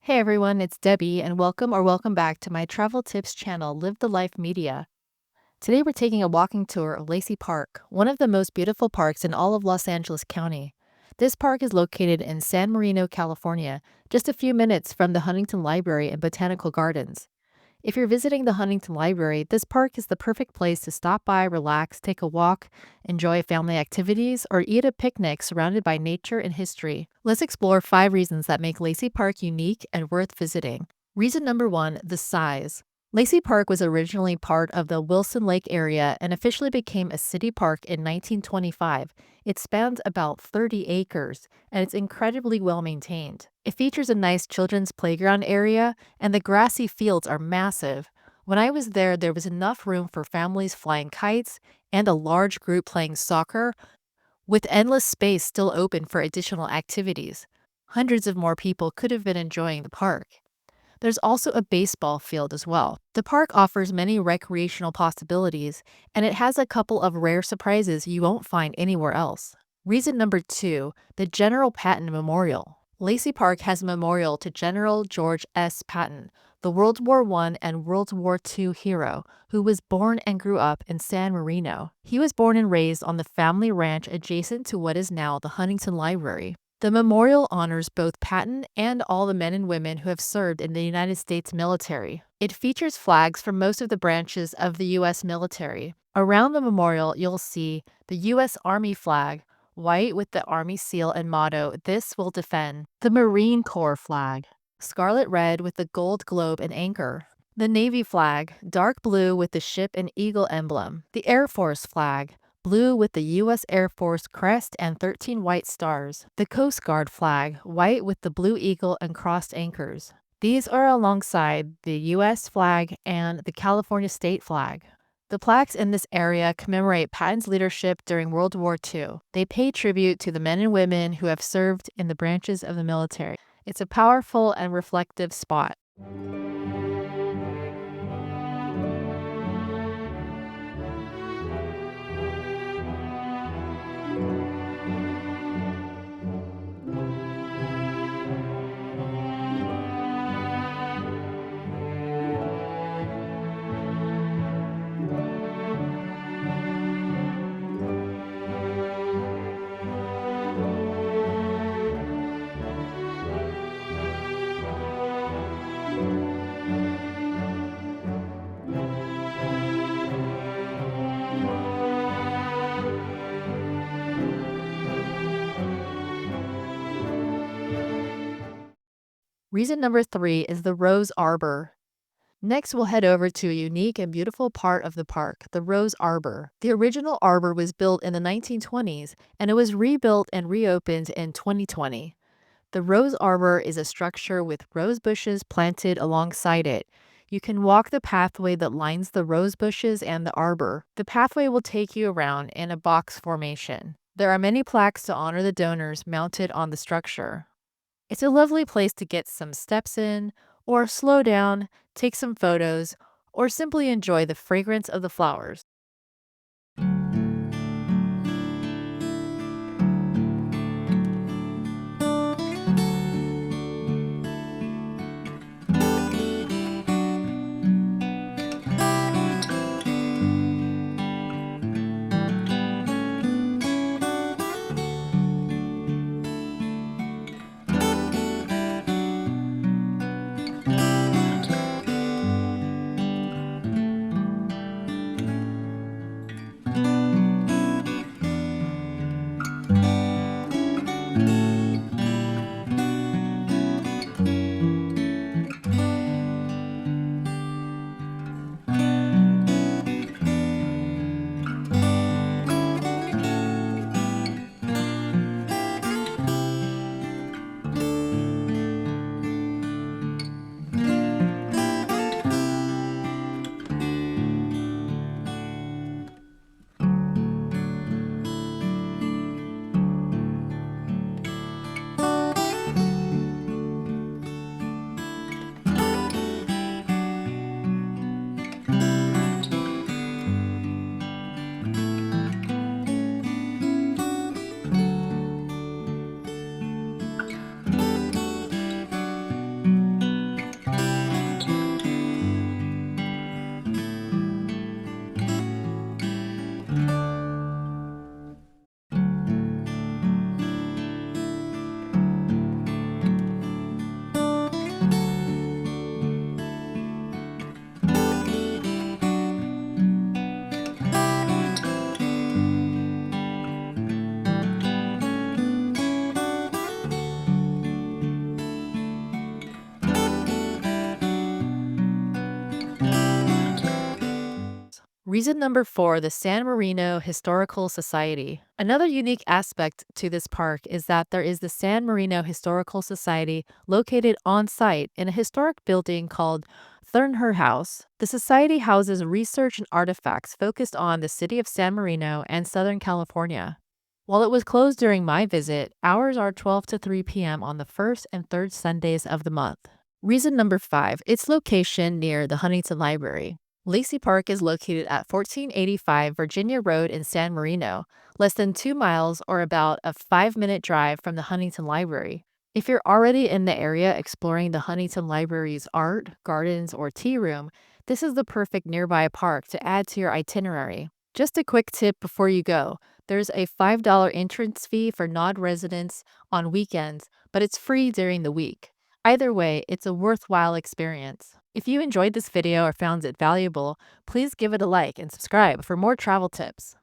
Hey everyone, it's Debbie, and welcome back to my travel tips channel, Live the Life Media. Today we're taking a walking tour of Lacy Park, one of the most beautiful parks in all of Los Angeles County. This park is located in San Marino, California, just a few minutes from the Huntington Library and Botanical Gardens. If you're visiting the Huntington Library, this park is the perfect place to stop by, relax, take a walk, enjoy family activities, or eat a picnic surrounded by nature and history. Let's explore 5 reasons that make Lacy Park unique and worth visiting. Reason number 1, the size. Lacy Park was originally part of the Wilson Lake area and officially became a city park in 1925. It spans about 30 acres, and it's incredibly well maintained. It features a nice children's playground area, and the grassy fields are massive. When I was there was enough room for families flying kites and a large group playing soccer, with endless space still open for additional activities. Hundreds of more people could have been enjoying the park. There's also a baseball field as well. The park offers many recreational possibilities, and it has a couple of rare surprises you won't find anywhere else. Reason number 2, the General Patton Memorial. Lacy Park has a memorial to General George S. Patton, the World War I and World War II hero, who was born and grew up in San Marino. He was born and raised on the family ranch adjacent to what is now the Huntington Library. The memorial honors both Patton and all the men and women who have served in the United States military. It features flags from most of the branches of the U.S. military. Around the memorial, you'll see the U.S. Army flag, white with the Army seal and motto, "This will defend." The Marine Corps flag, scarlet red with the gold globe and anchor. The Navy flag, dark blue with the ship and eagle emblem. The Air Force flag, blue with the U.S. Air Force crest and 13 white stars. The Coast Guard flag, white with the blue eagle and crossed anchors. These are alongside the U.S. flag and the California state flag. The plaques in this area commemorate Patton's leadership during World War II. They pay tribute to the men and women who have served in the branches of the military. It's a powerful and reflective spot. Reason number 3 is the Rose Arbor. Next, we'll head over to a unique and beautiful part of the park, the Rose Arbor. The original arbor was built in the 1920s, and it was rebuilt and reopened in 2020. The Rose Arbor is a structure with rose bushes planted alongside it. You can walk the pathway that lines the rose bushes and the arbor. The pathway will take you around in a box formation. There are many plaques to honor the donors mounted on the structure. It's a lovely place to get some steps in, or slow down, take some photos, or simply enjoy the fragrance of the flowers. Reason number 4, the San Marino Historical Society. Another unique aspect to this park is that there is the San Marino Historical Society located on site in a historic building called Thurnher House. The society houses research and artifacts focused on the city of San Marino and Southern California. While it was closed during my visit, hours are 12 to 3 p.m. on the first and third Sundays of the month. Reason number 5, its location near the Huntington Library. Lacy Park is located at 1485 Virginia Road in San Marino, less than 2 miles or about a 5-minute drive from the Huntington Library. If you're already in the area exploring the Huntington Library's art, gardens, or tea room, this is the perfect nearby park to add to your itinerary. Just a quick tip before you go, there's a $5 entrance fee for non-residents on weekends, but it's free during the week. Either way, it's a worthwhile experience. If you enjoyed this video or found it valuable, please give it a like and subscribe for more travel tips.